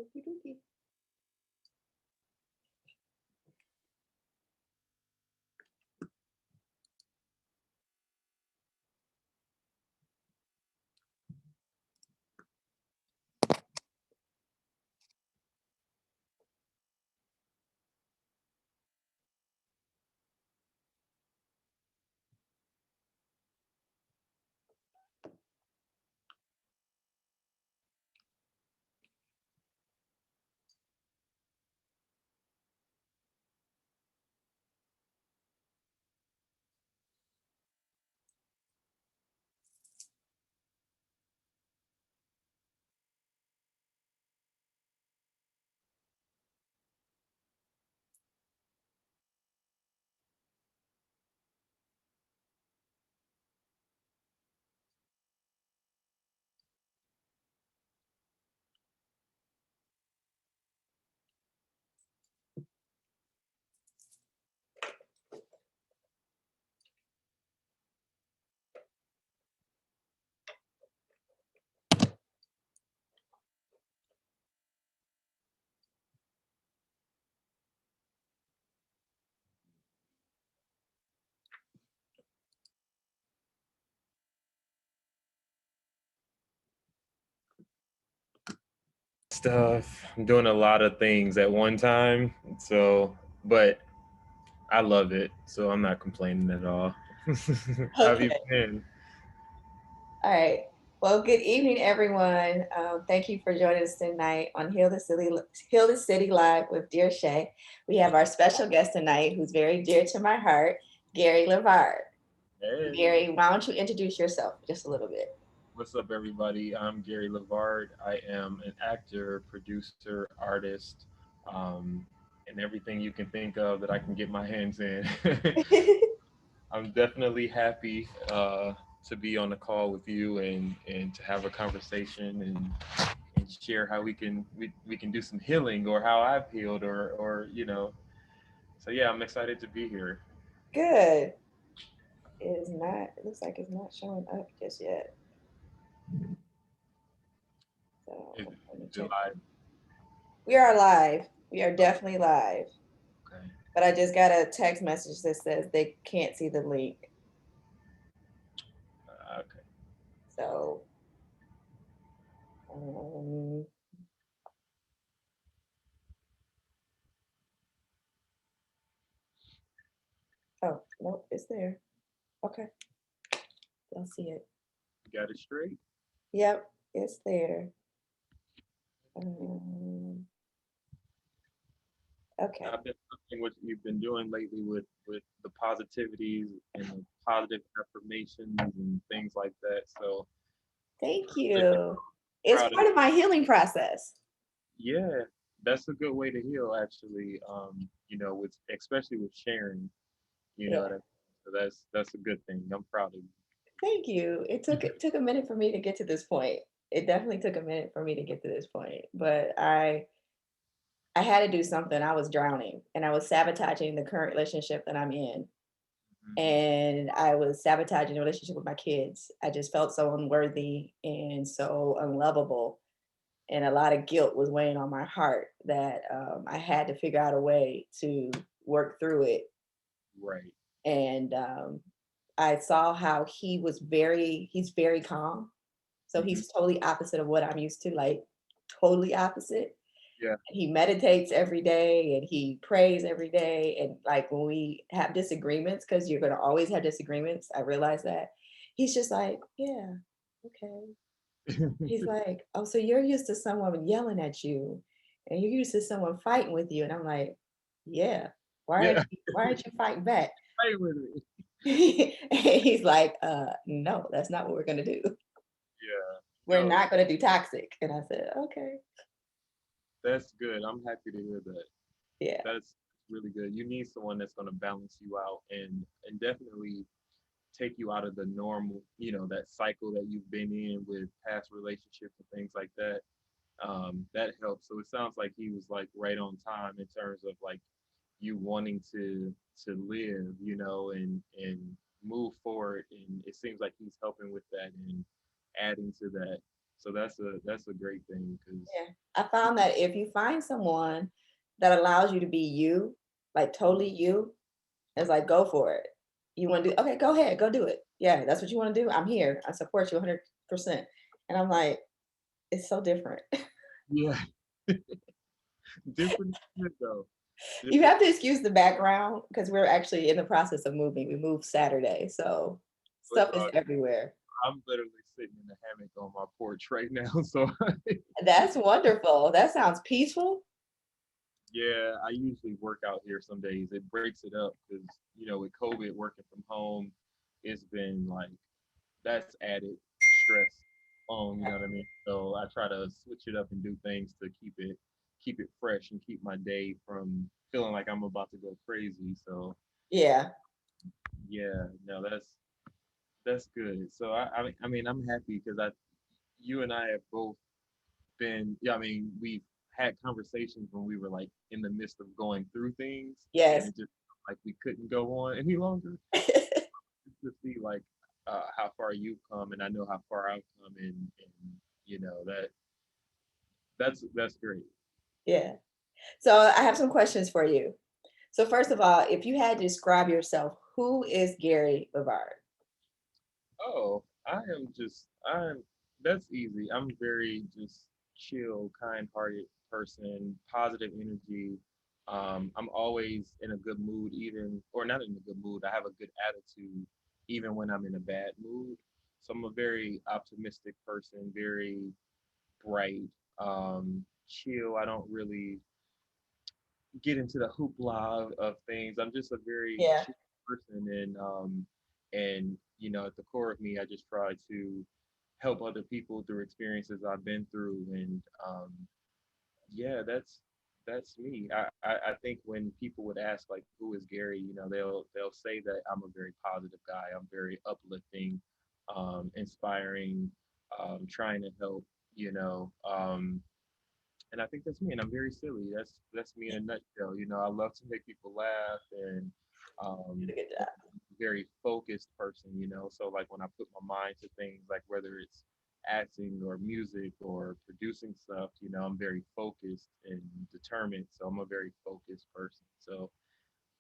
Okie dokie. Stuff. I'm doing a lot of things at one time. So, but I love it. So I'm not complaining at all. How have you Okay. been? All right. Well, good evening, everyone. Thank you for joining us tonight on Heal the City Live with Dear Shay. We have our special guest tonight, who's very dear to my heart, Gary Lavard. Hey, Gary, why don't you introduce yourself just a little bit? what's up, everybody? I'm Gary Lavard. I am an actor, producer, artist, and everything you can think of that I can get my hands in. I'm definitely happy to be on the call with you and to have a conversation and share how we can do some healing or how I've healed or So yeah, I'm excited to be here. Good. It is not. It looks like it's not showing up just yet. Is, So let me is it check. live? We are live. We are definitely live. Okay. But I just got a text message that says they can't see the link. Okay. So um, oh nope, it's there. Okay, I'll see it. You got it straight. Yep, it's there. Um, okay. I've been loving what you've been doing lately with the positivities and the positive affirmations and things like that. So Thank really you. It's proud of part of my healing process. yeah, that's a good way to heal actually. With especially with sharing, Yeah. that so that's a good thing. I'm proud of you. Thank you. It took a minute for me to get to this point. It definitely took a minute for me to get to this point, but I had to do something. I was drowning and I was sabotaging the current relationship that I'm in. Mhm. And I was sabotaging the relationship with my kids. I just felt so unworthy and so unlovable. And a lot of guilt was weighing on my heart that I had to figure out a way to work through it. Right. And I saw how he's very calm. So Hmm. he's totally opposite of what I'm used to, like totally opposite. Yeah. He meditates every day and he prays every day. And like when we have disagreements, because you're going to always have disagreements, I realize that he's just like, yeah, okay. He's like, oh, so you're used to someone yelling at you and you're used to someone fighting with you. And I'm like, yeah, Yeah. why aren't you fighting back? Play with it. And he's like, no, that's not what we're going to do. Yeah. We're No, not going to do toxic. And I said, okay. that's good. I'm happy to hear that. Yeah. That's really good. You need someone that's going to balance you out and definitely take you out of the normal, that cycle that you've been in with past relationships and things like that. That helps. So it sounds like he was like right on time in terms of like you wanting to live, and move forward. And it seems like he's helping with that and adding to that. So that's a great thing because Yeah. I found that if you find someone that allows you to be you, like totally you, it's like go for it. You want to do okay, go ahead, go do it. Yeah, that's what you want to do. I'm here. I support you 100%. And I'm like, it's so different. yeah, different though. You Different. have to excuse the background because we're actually in the process of moving. We moved Saturday, so It's stuff is all everywhere. I'm literally sitting in the hammock on my porch right now. So That's wonderful. That sounds peaceful. yeah, I usually work out here some days. It breaks it up because with COVID working from home, it's been like that's added stress on. You know what I mean? So I try to switch it up and do things to keep it fresh and keep my day from feeling like I'm about to go crazy. So Yeah. yeah, no, that's good. So I mean I'm happy because I you and I have both been, yeah, I mean, we've had conversations when we were like in the midst of going through things and Yes. it just like we couldn't go on any longer. To see like how far you've come and I know how far I've come and that's great. Yeah. So I have some questions for you. So first of all, if you had to describe yourself, who is Gary Lavard? Oh, I'm that's easy. I'm very just chill, kind-hearted person, positive energy. I'm always in a good mood, even or not in a good mood. I have a good attitude, even when I'm in a bad mood. So I'm a very optimistic person, very bright, chill. I don't really get into the hoopla of things. I'm just a very Yeah. chill person, and at the core of me, I just try to help other people through experiences I've been through, and yeah, that's me. I think when people would ask like who is Gary, they'll say that I'm a very positive guy. I'm very uplifting, inspiring, trying to help. You know, and I think that's me. And I'm very silly. That's me in a nutshell. I love to make people laugh, and You um, did a good job. very focused person. So like when I put my mind to things, like whether it's acting or music or producing stuff, I'm very focused and determined. So I'm a very focused person. So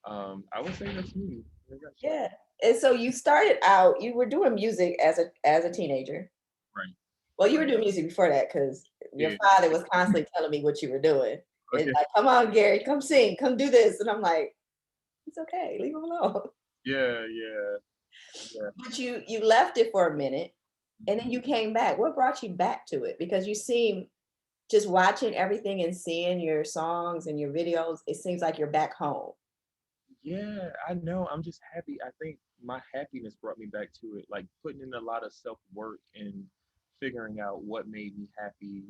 I would say that's me in a nutshell. Yeah. And so you started out, you were doing music as a teenager. Right. Well, you were Right. doing music before that because your Yeah. father was constantly telling me what you were doing. It's Okay. like, come on, Gary, come sing, come do this. And I'm like, it's okay, leave him alone. Yeah. Yeah. Yeah. But you left it for a minute and then Mhm. you came back. What brought you back to it? Because you seem just watching everything and seeing your songs and your videos, it seems like you're back home. Yeah, I know. I'm just happy. I think my happiness brought me back to it, like putting in a lot of self work and figuring out what made me happy,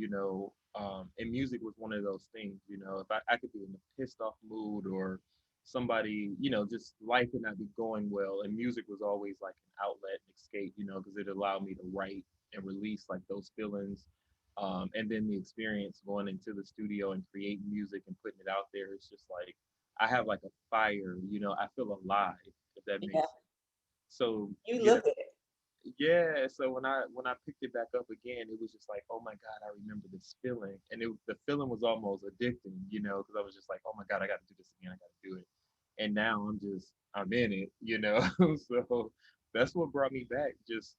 and music was one of those things, if I could be in a pissed off mood or somebody, just life would not be going well. And music was always like an outlet and escape, because it allowed me to write and release like those feelings. And then the experience going into the studio and creating music and putting it out there, it's just like, I have like a fire, I feel alive, if that Yeah, makes sense. So, you look at it. yeah, so when I picked it back up again, it was just like, oh my God, I remember this feeling. And the feeling was almost addicting, because I was just like, oh my God, I gotta do this again, I gotta do it. And now I'm in it. So that's what brought me back, just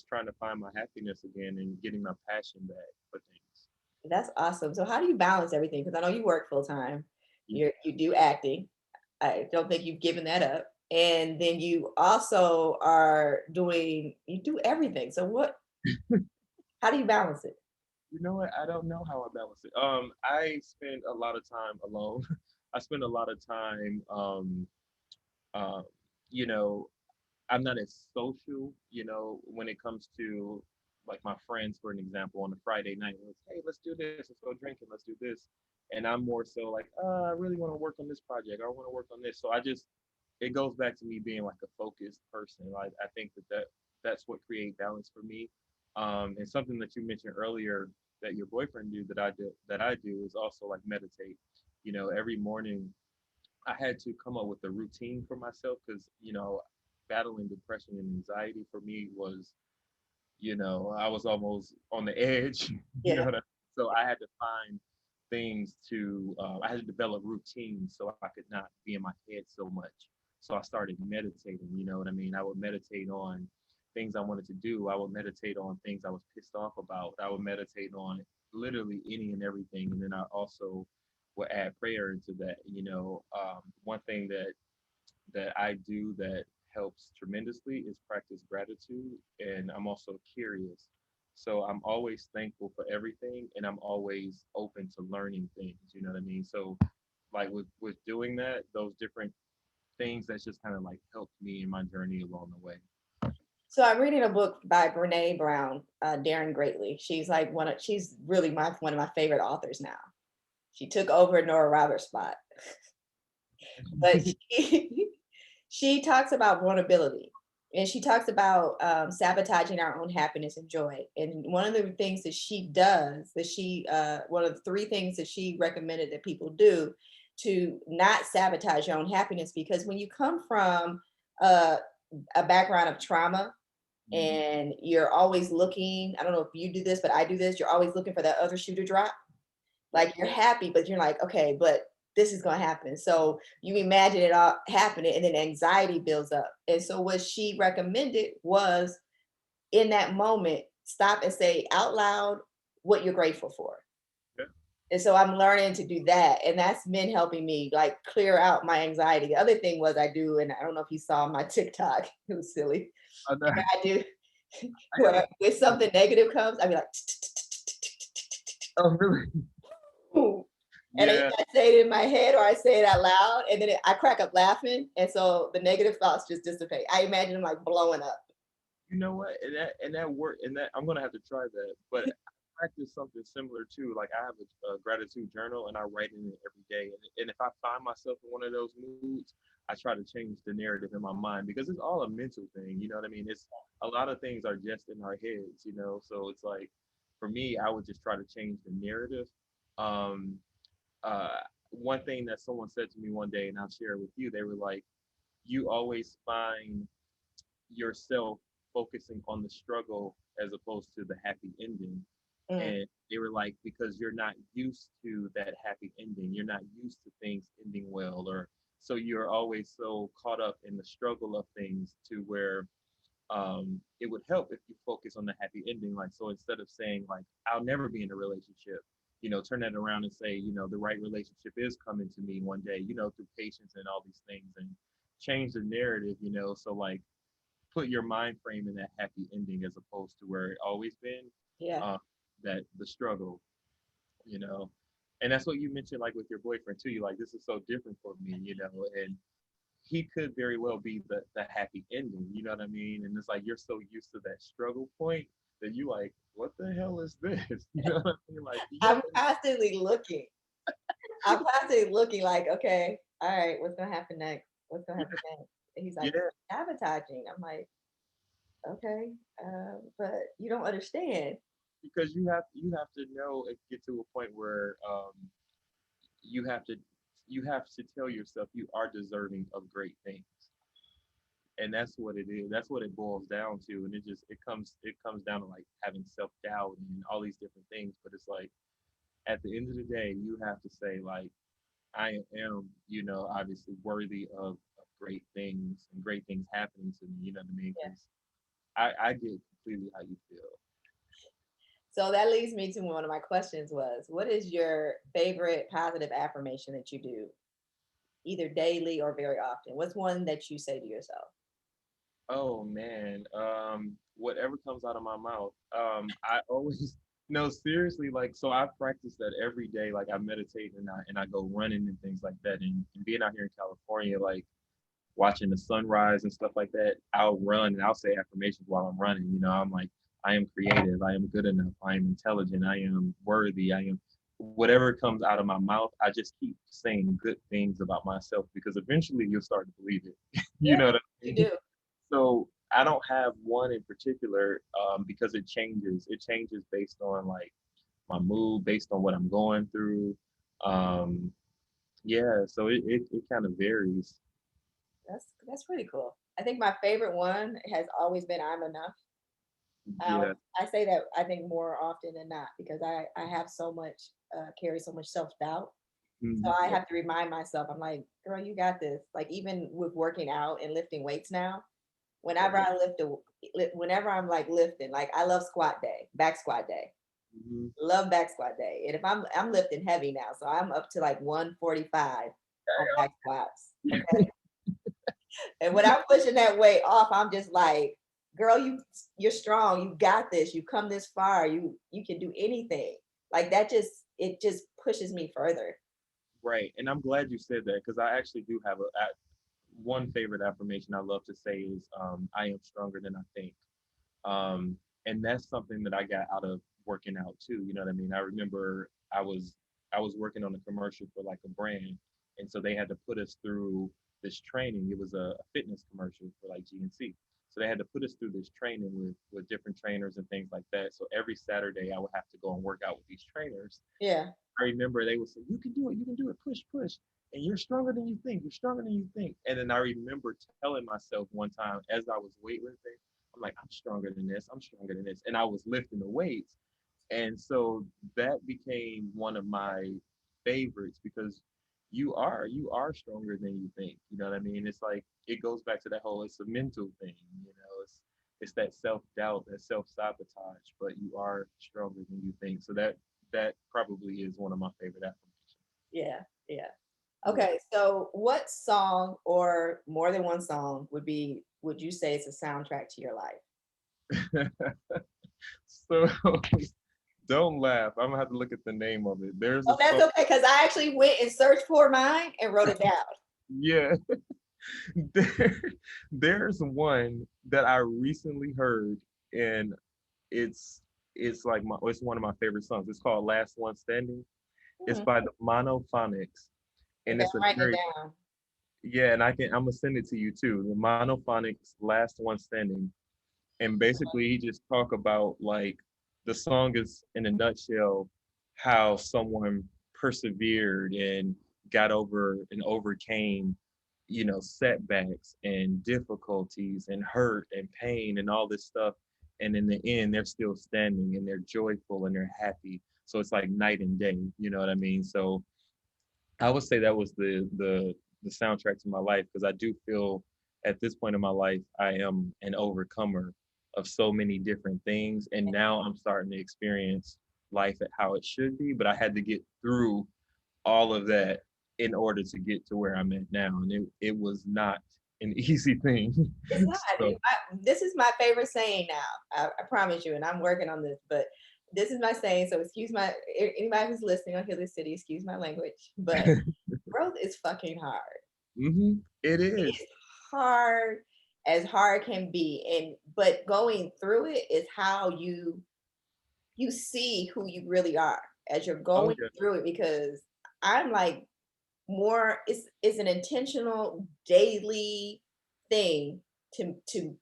trying to find my happiness again and getting my passion back for things. That's awesome. So how do you balance everything? Because I know you work full time. Yeah. You do acting. I don't think you've given that up. And then you also are doing you do everything. So how do you balance it? You know what? I don't know how I balance it. I spend a lot of time alone. I spend a lot of time, um, you know, I'm not as social, when it comes to like my friends, for an example, on a Friday night, it's, hey, let's do this, let's go drinking, let's do this. And I'm more so like, I really want to work on this project. I want to work on this. So it goes back to me being like a focused person. I think that's what create balance for me. And something that you mentioned earlier that your boyfriend do that I do is also like meditate. Every morning I had to come up with a routine for myself because battling depression and anxiety for me was I was almost on the edge. you know Yeah. what I, so I had to find things to I had to develop routines so I could not be in my head so much. So I started meditating. You know what I mean? I would meditate on things I wanted to do. I would meditate on things I was pissed off about. I would meditate on literally any and everything, and then I also would add prayer into that. One thing that I do that helps tremendously is practice gratitude, and I'm also curious. So I'm always thankful for everything, and I'm always open to learning things. You know what I mean? So like with doing that, those different things that's just kind of like helped me in my journey along the way. So I'm reading a book by Brene Brown, Daring Greatly. She's like she's really one of my favorite authors now. She took over Nora Roberts' spot, but she talks about vulnerability, and she talks about sabotaging our own happiness and joy. And one of the things that she does, one of the three things that she recommended that people do to not sabotage your own happiness, because when you come from uh, a background of trauma, Mm. and you're always looking, I don't know if you do this, but I do this, you're always looking for that other shoe to drop. Yep. Like you're happy, but you're like, okay, but this is going to happen. So you imagine it all happening, and then anxiety builds up. And so what she recommended was, in that moment, stop and say out loud what you're grateful for. Yeah. And so I'm learning to do that. And that's been helping me like clear out my anxiety. The other thing was I do, and I don't know if you saw my TikTok, it was silly. I know. I do I where gotta. if something negative comes, I'd be like, Oh, really? boom. And I Yeah. say it in my head or I say it out loud, and then I crack up laughing. And so the negative thoughts just dissipate. I imagine them like blowing up. You know what? And that work and that I'm gonna have to try that. But I practice something similar too. Like I have a gratitude journal and I write in it every day. And if I find myself in one of those moods, I try to change the narrative in my mind because it's all a mental thing. You know what I mean? It's a lot of things are just in our heads. So it's like for me, I would just try to change the narrative. Um, uh, One thing that someone said to me one day, and I'll share it with you. They were like, "You always find yourself focusing on the struggle as opposed to the happy ending." Mm, And they were like, because you're not used to that happy ending, you're not used to things ending well, or so you're always so caught up in the struggle of things to where it would help if you focus on the happy ending. Like, so instead of saying like, I'll never be in a relationship, turn that around and say, the right relationship is coming to me one day, through patience and all these things, and change the narrative. So like put your mind frame in that happy ending as opposed to where it always been, yeah. uh, that the struggle, you know. And that's what you mentioned, like with your boyfriend too. You like, this is so different for me, and he could very well be the happy ending, you know what I mean? And it's like you're so used to that struggle point that you like, what the hell is this? You know what I mean? Like, yeah, I'm constantly looking. I'm constantly looking like, okay, all right, what's gonna happen next? What's gonna happen next? And he's like, yeah, sabotaging. I'm like, okay, but you don't understand. because you have to know and get to a point where you have to you have to tell yourself you are deserving of great things, and that's what it is. That's what it boils down to, and it comes down to like having self-doubt and all these different things. But it's like at the end of the day, you have to say like, I am, obviously worthy of great things and great things happening to me. You know what I mean? Yeah. Because I get completely how you feel. So that leads me to one of my questions was, what is your favorite positive affirmation that you do, either daily or very often? What's one that you say to yourself? Oh man, whatever comes out of my mouth, I always no seriously like so I practice that every day. Like I meditate and I go running and things like that. And being out here in California, like watching the sunrise and stuff like that, I'll run and I'll say affirmations while I'm running. I'm like, I am creative, I am good enough, I am intelligent, I am worthy, I am whatever comes out of my mouth. I just keep saying good things about myself because eventually you'll start to believe it. you Yeah, know what I you mean? do. So I don't have one in particular because it changes. It changes based on like my mood, based on what I'm going through. Um, yeah, so it kind of varies. That's pretty cool. I think my favorite one has always been I'm enough. Yeah. I say that I think more often than not because I have so much carry so much self doubt. So I Yeah. have to remind myself. I'm like, girl, you got this. Like even with working out and lifting weights now, whenever Right. I whenever I'm like lifting, like I love squat day, back squat day. Hmm. Love back squat day. And if I'm lifting heavy now, so I'm up to like 145 on back squats. Okay. And when I'm pushing that weight off, I'm just like, girl, you're strong. You got this. You come this far. You can do anything. Like that just it just pushes me further. Right. And I'm glad you said that because I actually do have one favorite affirmation I love to say is I am stronger than I think. Um, and that's something that I got out of working out too. You know what I mean? I remember I was working on a commercial for like a brand, and so they had to put us through this training. It was a fitness commercial for like GNC. So they had to put us through this training with different trainers and things like that. So every Saturday I would have to go and work out with these trainers. Yeah. I remember they would say, you can do it, push, push. And you're stronger than you think. You're stronger than you think. And then I remember telling myself one time as I was weightlifting, I'm like, I'm stronger than this. I'm stronger than this. And I was lifting the weights. And so that became one of my favorites because you are stronger than you think. You know what I mean? It's like it goes back to that whole it's a mental thing, it's that self-doubt, that self-sabotage, but you are stronger than you think. So that probably is one of my favorite affirmations. Yeah. Yeah. Yeah. Okay. So what song or more than one song would you say is a soundtrack to your life? So don't laugh. I'm gonna have to look at the name of it. There's a Oh, that's song. okay, because I actually went and searched for mine and wrote it down. Yeah. There, there's one that I recently heard, and it's it's one of my favorite songs. It's called Last One Standing. It's Mhm. by the Monophonics, and Okay, it's a I'm writing it very down. yeah, and I'm gonna send it to you too. The Monophonics Last One Standing. And basically he just talk about like the song is in a nutshell how someone persevered and got over and overcame setbacks and difficulties and hurt and pain and all this stuff, and in the end they're still standing and they're joyful and they're happy. So it's like night and day, you know what I mean? So I would say that was the soundtrack to my life because I do feel at this point in my life I am an overcomer of so many different things, and now I'm starting to experience life at how it should be. But I had to get through all of that in order to get to where I'm at now, and it was not an easy thing. It's not. So This is my favorite saying now. I promise you, and I'm working on this, but this is my saying. So excuse my anybody who's listening on Hilly City, excuse my language, but growth is fucking hard. it It is. is hard as hard can be, and but going through it is how you see who you really are as you're Oh going yeah. through it. Because I'm like more it's an intentional daily thing to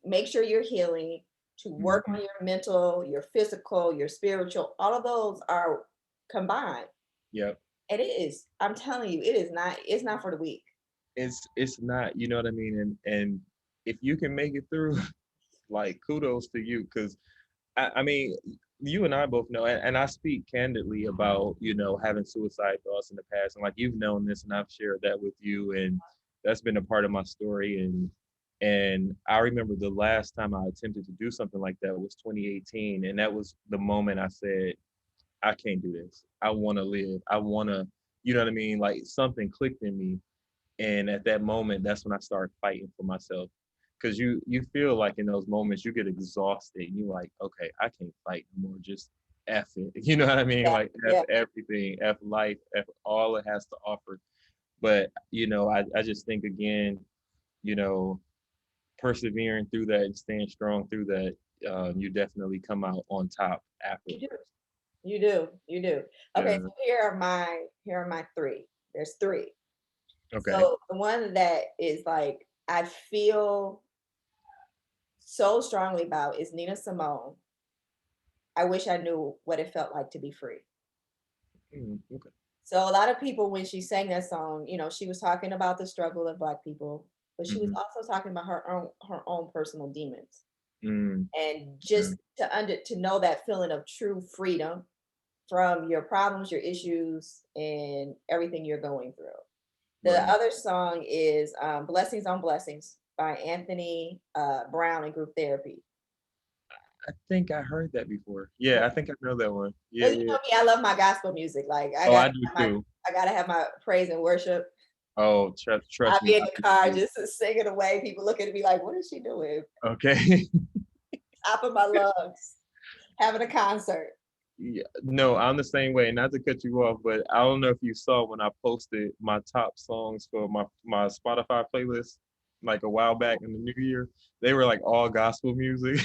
make sure you're healing, to work on Mhm. your mental, your physical, your spiritual. All of those are combined, Yep. and I'm telling you, it's not for the weak. It's not, you know what I mean? And if you can make it through, like kudos to you, because I mean, you and I both know, and I speak candidly about, having suicide thoughts in the past. And like you've known this and I've shared that with you, and that's been a part of my story. And I remember the last time I attempted to do something like that was 2018. And that was the moment I said, I can't do this. I want to live. I want to, you know what I mean? Like something clicked in me. And at that moment, that's when I started fighting for myself. Cause you feel like in those moments you get exhausted and you're like, okay, I can't fight no more. Just F it. You know what I mean? Yeah, Like F yeah. everything, F life, F all it has to offer. But I just think again, you know, persevering through that and staying strong through that, you definitely come out on top You do. afterwards. You do. You do. Okay, Yeah. so here are my three. There's three. Okay. So the one that is like I feel so strongly about is Nina Simone. I wish I knew what it felt like to be free. Okay. So a lot of people, when she sang that song, she was talking about the struggle of Black people, but she was Hmm. also talking about her own personal demons. Mm, And yeah. just to know that feeling of true freedom from your problems, your issues, and everything you're going through. The Right. other song is Blessings on Blessings by Anthony Brown and Group Therapy. I think I heard that before. Yeah, I think I know that one. Yeah, Well, you yeah. know me, I love my gospel music. Like Oh, I do too. I gotta have my praise and worship. Oh, I'll trust me, be in I the do car too. just singing away. People looking at me like, what is she doing? Okay. Top of my lungs, having a concert. Yeah, no, I'm the same way. Not to cut you off, but I don't know if you saw when I posted my top songs for my Spotify playlist like a while back in the new year. They were like all gospel music.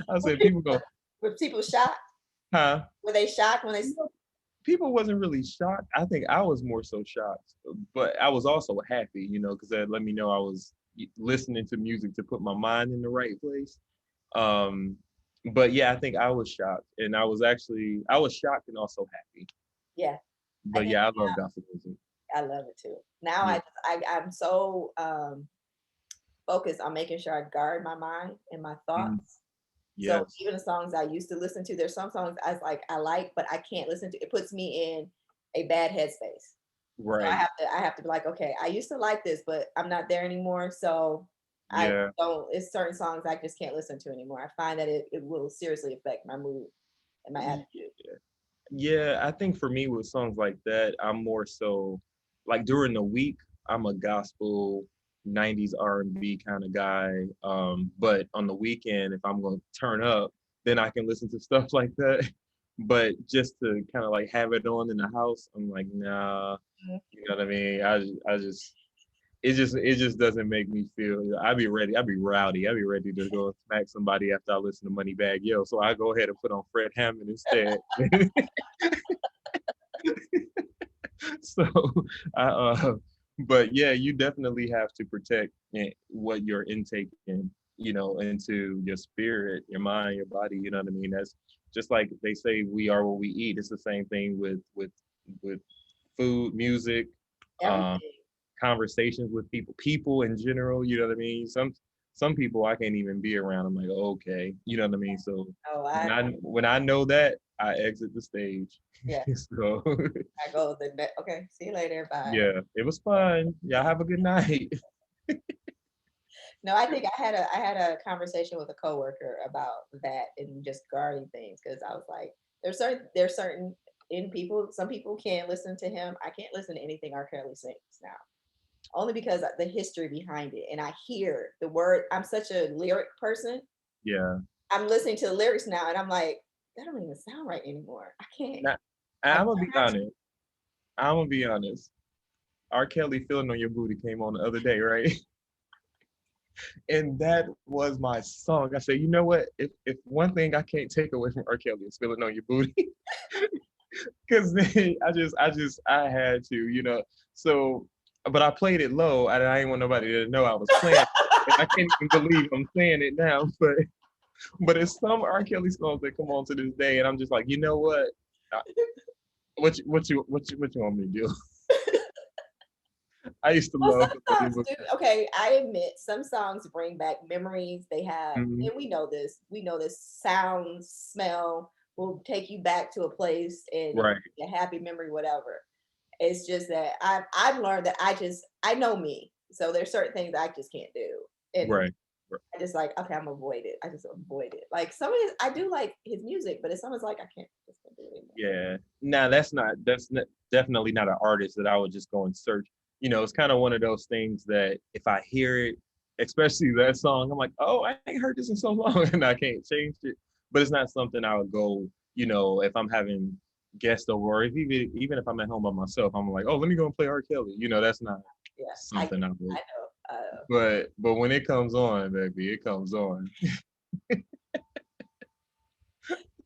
I Were said people, people go, were people shocked? huh? Were they shocked when they? No, people wasn't really shocked. I think I was more so shocked, but I was also happy, because that let me know I was listening to music to put my mind in the right place. Um, but yeah, I think I was shocked, and I was shocked and also happy. Yeah, I But think yeah, I love gospel music. I love it too. Now Yeah. I'm so focused on making sure I guard my mind and my Mm, thoughts. So yes. even the songs I used to listen to, there's some songs I like, but I can't listen to. It puts me in a bad headspace. So Right. I have to be like, okay, I used to like this, but I'm not there anymore. So I Yeah. don't. It's certain songs I just can't listen to anymore. I find that it will seriously affect my mood and my Yeah. attitude. Yeah. I think for me with songs like that, I'm more so like during the week, I'm a gospel 90s R&B kind of guy. But on the weekend, if I'm going to turn up, then I can listen to stuff like that. But just to kind of like have it on in the house, I'm like, nah, Mhm. you know what I mean? I just it just doesn't make me feel. I'd be ready. I'd be rowdy. I'd be ready to go smack somebody after I listen to Moneybag Yo. So I go ahead and put on Fred Hammond instead. So I but yeah, you definitely have to protect what you're intaking, into your spirit, your mind, your body. You know what I mean? That's just like they say we are what we eat. It's the same thing with food, music, um, Everything. conversations with people in general. You know what I mean? Some people I can't even be around. I'm like, okay, you know what I mean. So Oh, when I know that, I exit the stage. yeah. So I go okay. See you later. Bye. yeah, it was fun. Y'all have a good night. No, I think I had a conversation with a coworker about that and just guarding things because I was like, there's certain in people. Some people can't listen to him. I can't listen to anything R. Kelly sings now, only because the history behind it, and I hear the word. I'm such a lyric person. Yeah. I'm listening to the lyrics now, and I'm like, that don't even sound right anymore. I can't. Now, I I'm gonna be got honest. I'm gonna be honest. R. Kelly feeling on your booty came on the other day, right? And that was my song. I said, you know what? If one thing I can't take away from R. Kelly is feeling on your booty, because then I had to. So, but I played it low, and I didn't want nobody to know I was playing it. And I can't even believe I'm saying it now, but it's some R. Kelly songs that come on to this day, and I'm just like, you know what? Uh, what you want me to do? I used to Well, love some the way he songs was. do. Okay, I admit some songs bring back memories. They have, Mhm. and we know this. We know this sound, smell will take you back to a place and it Right, can be a happy memory, whatever. It's just that I've learned that I know me. So there's certain things I just can't do. And right, right. I just like, okay, I'm avoid it. I just avoid it. Like some of his, I do like his music, but it's someone's like, I can't just can't do it anymore. Yeah. Now definitely not an artist that I would just go and search. It's kind of one of those things that if I hear it, especially that song, I'm like, oh, I ain't heard this in so long, and I can't change it. But it's not something I would go, if I'm having guests over, or if even if I'm at home by myself, I'm like, oh, let me go and play R. Kelly. That's not Yeah, I something I would. know. But when it comes on, baby, it comes on.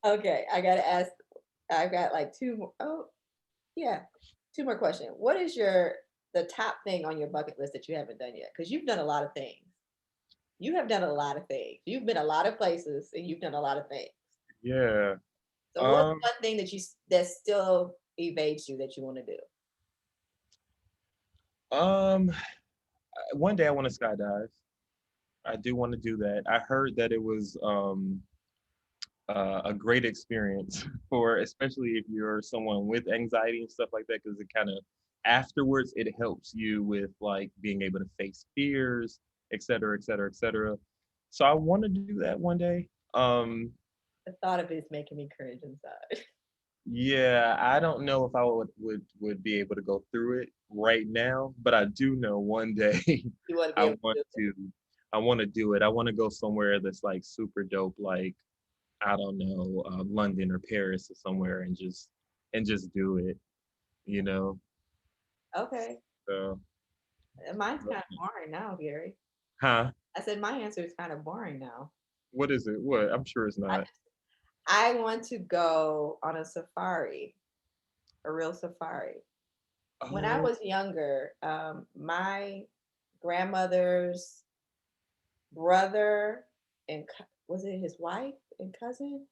Okay, I gotta ask. I've got like two more. Oh, yeah, two more questions. What is the top thing on your bucket list that you haven't done yet? Because you've done a lot of things. You have done a lot of things. You've been a lot of places, and you've done a lot of things. Yeah. So, what's Um. one thing that still evades you that you want to do? Um. One day I want to skydive. I do want to do that. I heard that it was a great experience for, especially if you're someone with anxiety and stuff like that, because it kind of afterwards it helps you with like being able to face fears, et cetera, et cetera, et cetera. So I want to do that one day. The thought of it is making me cringe inside. Yeah, I don't know if I would be able to go through it right now, but I do know one day You want to be I able to want do it. to I want to do it. I want to go somewhere that's like super dope, like I don't know, London or Paris or somewhere, and just do it, you know. Okay. So, Mine's kind of boring now, Gary. huh? I said my answer is kind of boring now. What is it? What? I'm sure it's I, not. I want to go on a safari, a real safari. When I Oh, was younger, my grandmother's brother and was it his wife and cousin?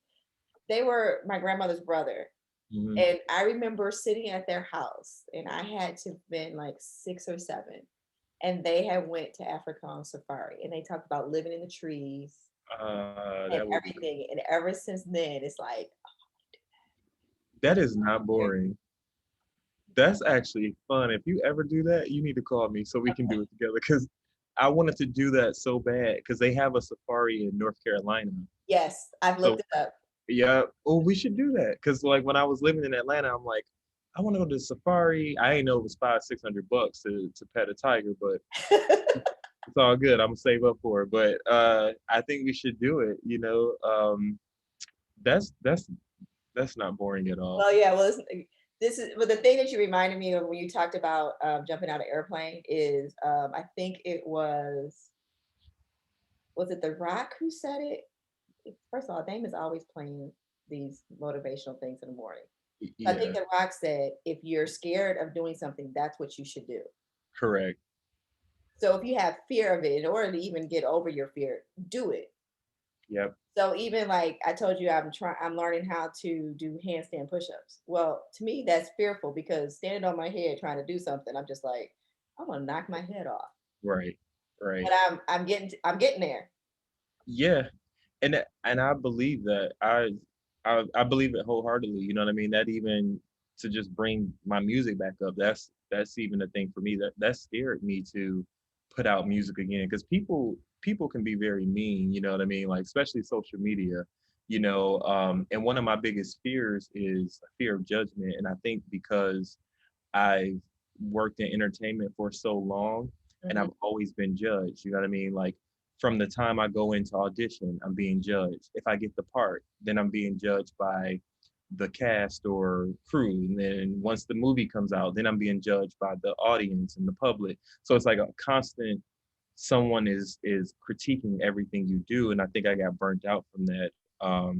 They were my grandmother's brother. mhm. And I remember sitting at their house and I had to have been like 6 or 7. And they had went to Africa on safari and they talked about living in the trees and That would be. everything. And ever since then, it's like, That is not yeah, boring. That's actually fun. If you ever do that, you need to call me so we can do it together. Because I wanted to do that so bad. Because they have a safari in North Carolina. yes, I've looked So it up. yeah, oh, we should do that. Because like when I was living in Atlanta, I'm like, I want to go to the safari. I ain't know it was 500-600 bucks to pet a tiger, but it's all good. I'm gonna save up for it. But I think we should do it. That's that's not boring at all. Well, yeah, well, this is, but the thing that you reminded me of when you talked about jumping out of airplane is, I think it was it The Rock who said it? First of all, Dame is always playing these motivational things in the morning. I think Yeah, The Rock said, if you're scared of doing something, that's what you should do. correct. So if you have fear of it, in order to even get over your fear, do it. Yep. So even like I told you, I'm learning how to do handstand push-ups. Well, to me, that's fearful because standing on my head trying to do something, I'm just like, I'm gonna knock my head off. Right. Right. But I'm getting there. Yeah, and I believe that I believe it wholeheartedly. You know what I mean? That even to just bring my music back up. That's even a thing for me. That scared me to put out music again because people can be very mean. You know what I mean? Like especially social media. And one of my biggest fears is a fear of judgment, and I think because I've worked in entertainment for so long and Mhm. I've always been judged. You know what I mean? Like from the time I go into audition, I'm being judged. If I get the part, then I'm being judged by the cast or crew. And then once the movie comes out, then I'm being judged by the audience and the public. So it's like a constant someone is critiquing everything you do. And I think I got burnt out from that.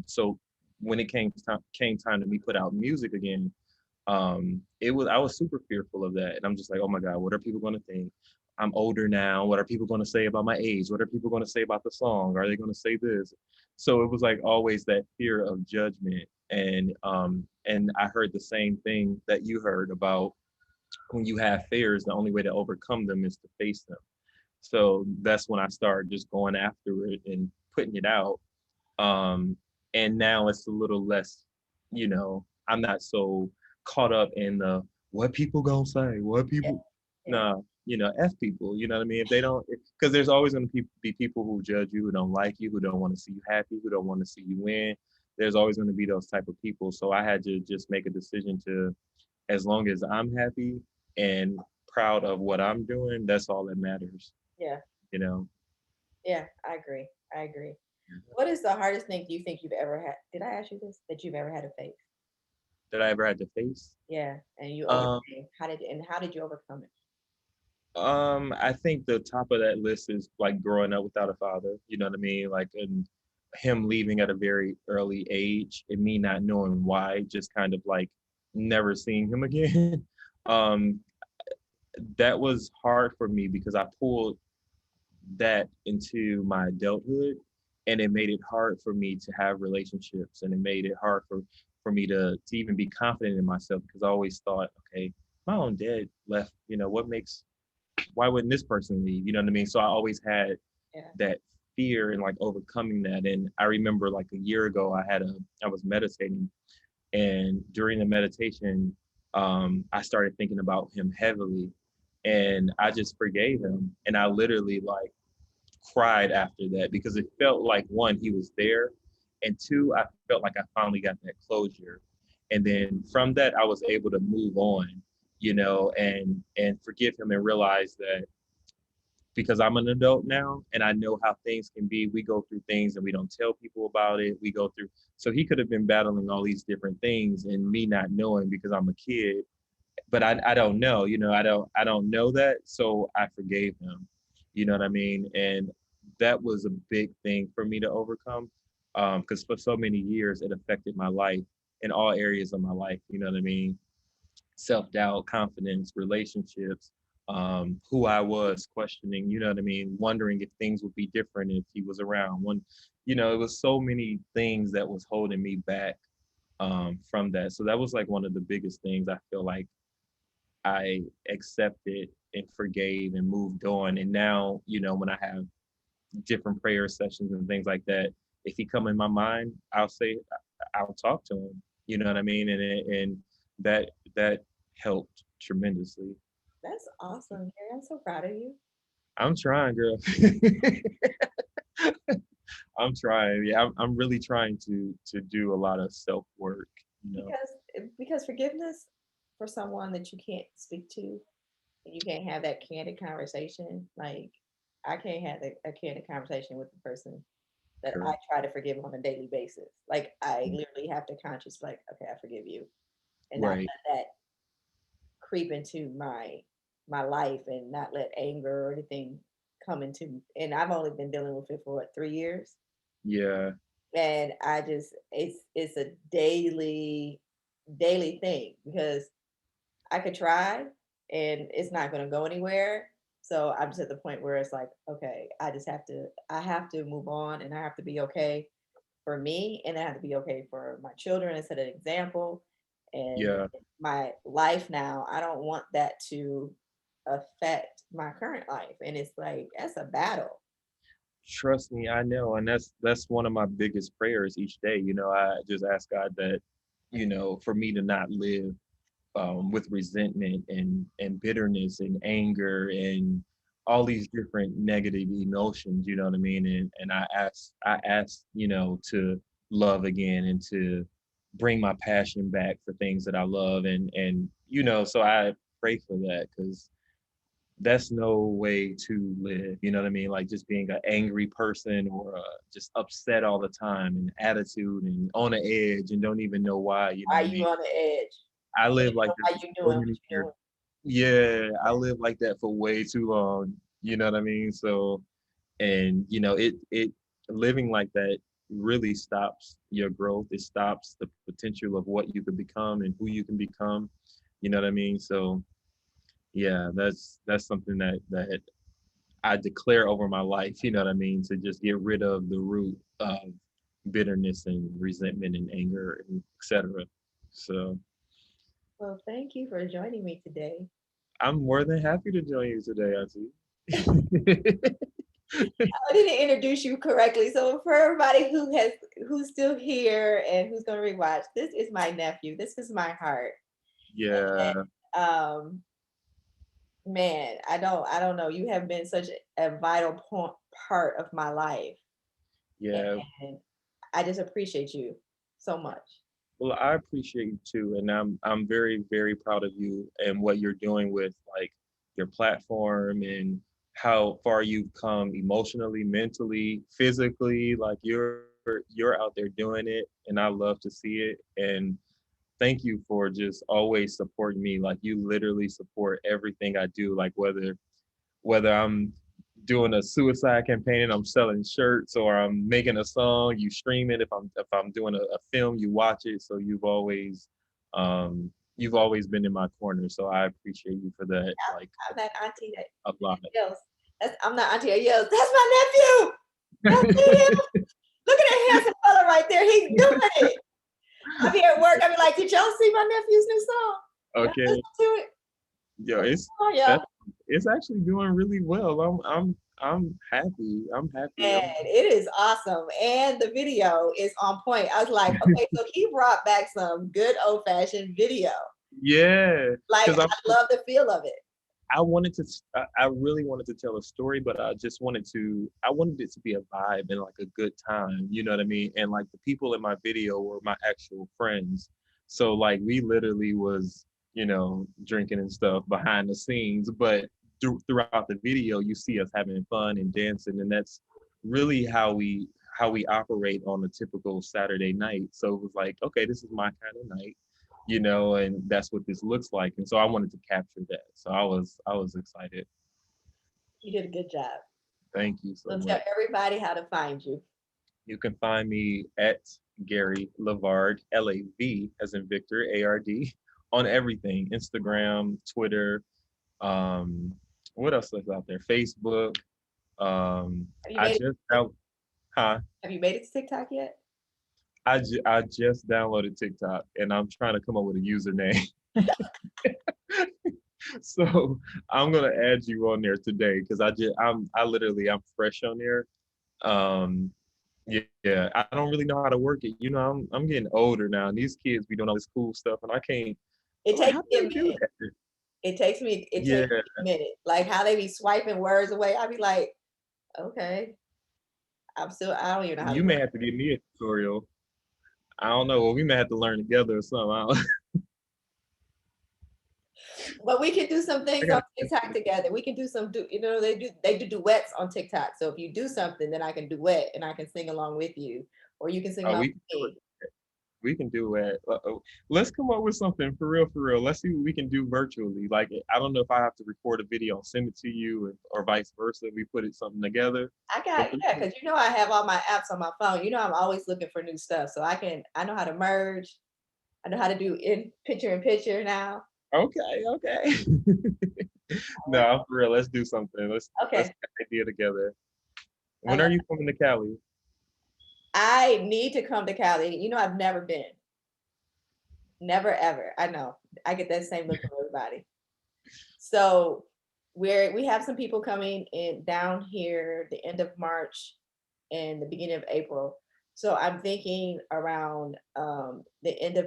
So when it came time to me put out music again, it was I was super fearful of that, and I'm just like, oh my god, what are people going to think? I'm older now. What are people going to say about my age? What are people going to say about the song? Are they going to say this? So it was like always that fear of judgment, and I heard the same thing that you heard about when you have fears. The only way to overcome them is to face them. So that's when I started just going after it and putting it out. Um, and now it's a little less, I'm not so caught up in the what people gonna say, what Yeah, people, yeah, nah, F people, you know what I mean? If they don't, because there's always gonna be people who judge you, who don't like you, who don't want to see you happy, who don't want to see you win. There's always gonna be those type of people. So I had to just make a decision to, as long as I'm happy and proud of what I'm doing, that's all that matters, yeah, you know? yeah. I agree. I agree. What is the hardest thing you think you've ever had? Did I ask you this? That you've ever had to face? That I ever had to face. Yeah, and you Um, overcame. How did you overcome it? I think the top of that list is like growing up without a father. You know what I mean? Like, and him leaving at a very early age, and me not knowing why, just kind of like never seeing him again. um, that was hard for me because I pulled that into my adulthood, and it made it hard for me to have relationships, and it made it hard for me to even be confident in myself because I always thought, okay, my own dad left. What makes why wouldn't this person leave? You know what I mean? So I always had Yeah. that fear and like overcoming that. And I remember like a year ago, I was meditating, and during the meditation, I started thinking about him heavily, and I just forgave him. And I literally like cried after that because it felt like, one, he was there, and two, I felt like I finally got that closure. And then from that, I was able to move on, and forgive him and realize that because I'm an adult now and I know how things can be. We go through things and we don't tell people about it. We go through, so he could have been battling all these different things and me not knowing because I'm a kid, but I don't know, I don't know that. So I forgave him, you know what I mean? And that was a big thing for me to overcome. Because for so many years it affected my life in all areas of my life, you know what I mean? Self-doubt, confidence, relationships, who I was, questioning, you know what I mean, wondering if things would be different if he was around. It was so many things that was holding me back from that. So that was like one of the biggest things I feel like I accepted and forgave and moved on. And now, when I have different prayer sessions and things like that, if he come in my mind, I'll talk to him. You know what I mean? And that helped tremendously. That's awesome, Gary. I'm so proud of you. I'm trying, girl. I'm trying. Yeah, I'm really trying to do a lot of self work. You know. Because forgiveness for someone that you can't speak to and you can't have that candid conversation, like I can't have a candid conversation with the person that I Sure. try to forgive on a daily basis. Like I literally have to conscious like, okay, I forgive you, and not Right. let that creep into my life and not let anger or anything come into. And I've only been dealing with it for what, 3 years, Yeah. and I just it's a daily thing because I could try and it's not going to go anywhere. So I'm just at the point where it's like, okay, I have to move on, and I have to be okay for me, and I have to be okay for my children and set an example. And Yeah. my life now, I don't want that to affect my current life. And it's like, that's a battle. Trust me, I know, and that's one of my biggest prayers each day. I just ask God that, for me to not live with resentment and bitterness and anger and all these different negative emotions. You know what I mean? And I ask, to love again and to bring my passion back for things that I love, and so I pray for that because that's no way to live. You know what I mean? Like just being an angry person or just upset all the time and attitude and on the edge and don't even know why. You know Why what I you mean? on the edge? I You live don't like know this why for you so doing what many you're years. doing. Yeah, I live like that for way too long. You know what I mean? So, and it living like that really stops your growth. It stops the potential of what you could become and who you can become. You know what I mean? So, yeah, that's something that I declare over my life. You know what I mean? To just get rid of the root of bitterness and resentment and anger and etc. So. Well, thank you for joining me today. I'm more than happy to join you today, Auntie. I didn't introduce you correctly. So for everybody who's still here and who's gonna rewatch, this is my nephew. This is my heart. Yeah, Um, man, I don't know. You have been such a vital part of my life, yeah. and I just appreciate you so much. Well, I appreciate you too, and I'm very, very proud of you and what you're doing with like your platform and how far you've come emotionally, mentally, physically. Like you're out there doing it, and I love to see it. And thank you for just always supporting me. Like you literally support everything I do. Like whether I'm doing a suicide campaign and I'm selling shirts or I'm making a song, you stream it. If I'm doing a film, you watch it. So you've always been in my corner. So I appreciate you for that. Like I'm that auntie a lot. that yells. I'm not auntie that yells. That's my nephew. Y'all see him? Look at that handsome fella right there. He's doing it. I'll be at work. I'll be like, did y'all see my nephew's new song? Y'all Okay. listen to it? Yo, Come on, y'all. it's actually doing really well. I'm happy. I'm happy. And it is awesome. And the video is on point. I was like, okay, so he brought back some good old fashioned video. Yeah, Like, because I love the feel of it. I wanted to, I really wanted to tell a story, but I wanted it to be a vibe and like a good time, you know what I mean? And like the people in my video were my actual friends. So like we literally was, drinking and stuff behind the scenes, but throughout the video, you see us having fun and dancing. And that's really how we operate on a typical Saturday night. So it was like, okay, this is my kind of night, and that's what this looks like. And so I wanted to capture that. So I was excited. You did a good job. Thank you so So tell much. everybody how to find you. You can find me at Gary Lavard, Lav as in Victor, ARD, on everything. Instagram, Twitter, um, what else is out there? Facebook. Have you I made it? just huh? Have you made it to TikTok yet? I just downloaded TikTok and I'm trying to come up with a username. So I'm gonna add you on there today because I'm fresh on there. Um, yeah, I don't really know how to work it. I'm getting older now, and these kids be doing all this cool stuff, and I can't. It I'm like, takes how do me a they do minute. that? It Yeah, takes me a minute. Like how they be swiping words away. I be like, okay, I don't even know how to you do may it. have to give me a tutorial. I don't know. Well, we may have to learn together or something. But we can do some I things on got. TikTok together. We can do they do duets on TikTok. So if you do something, then I can duet and I can sing along with you, or you can sing Oh, along we can with do me. it. We can do it. Let's come up with something for real, for real. Let's see what we can do virtually. Like, I don't know if I have to record a video and send it to you, or vice versa. We put it something together. I But got yeah, because I have all my apps on my phone. I'm always looking for new stuff. So I know how to merge. I know how to do in picture now. okay, okay. All right. No, for real. Let's do something. Let's Okay. get an idea together. I When love are you coming to Cali? I need to come to Cali. I've never been. Never ever. I know. I get that same look from everybody. So we have some people coming in down here the end of March and the beginning of April. So I'm thinking around the end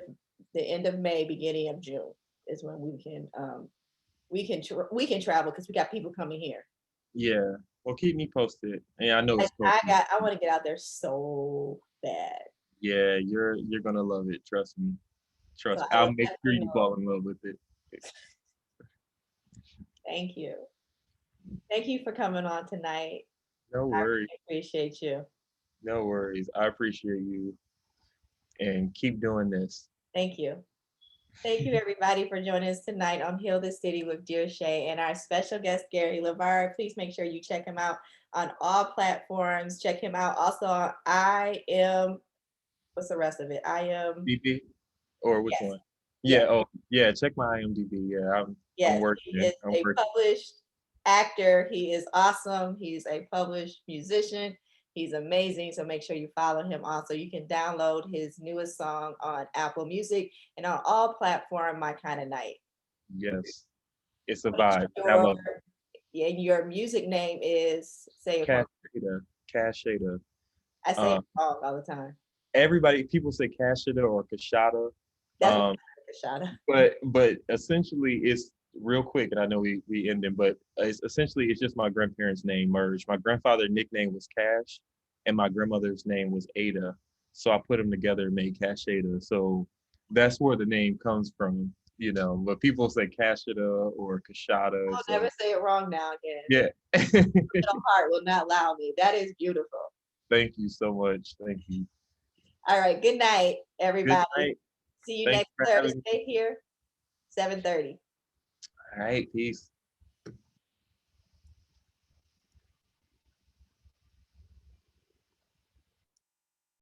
of May, beginning of June is when we can travel because we got people coming here. Yeah. Well, keep me posted. Yeah, I know it's close. I want to get out there so bad. Yeah, you're gonna love it. Trust me. So Trust. I will I'll make let sure you you know. fall in love with it. Thank you. Thank you for coming on tonight. No I worries. really appreciate you. No worries. I appreciate you and keep doing this. Thank you. Thank you, everybody, for joining us tonight on Heal the City with Dear Shay and our special guest, Gary Lavard. Please make sure you check him out on all platforms. Check him out also on what's the rest of it? DB or which Yes, one? yes, Yeah. Oh, yeah. Check my IMDb. Yeah, I'm yes. He working. is I'm a working. published actor. He is awesome. He's a published musician. He's amazing. So make sure you follow him also. You can download his newest song on Apple Music and on all platform, My Kind of Night. Yes. It's a What is vibe. I your love it. Yeah, your music name is say it for Cashada. Cashada. I say it Um, wrong all the time. everybody, people say Cashada or Kashada. That's Um, Shada. but essentially it's real quick, and I know we ended, but it's just my grandparents' name merged. My grandfather's nickname was Cash, and my grandmother's name was Ada. So I put them together and made Cash Ada. So that's where the name comes from, But people say Cashada or Kashada. I'll never So say it wrong now again. yeah. Little heart will not allow me. That is beautiful. Thank you so much. Thank you. All right. Good night, Good everybody. night. See you Thank next you for having me. Thursday here, 7:30. All right. Peace.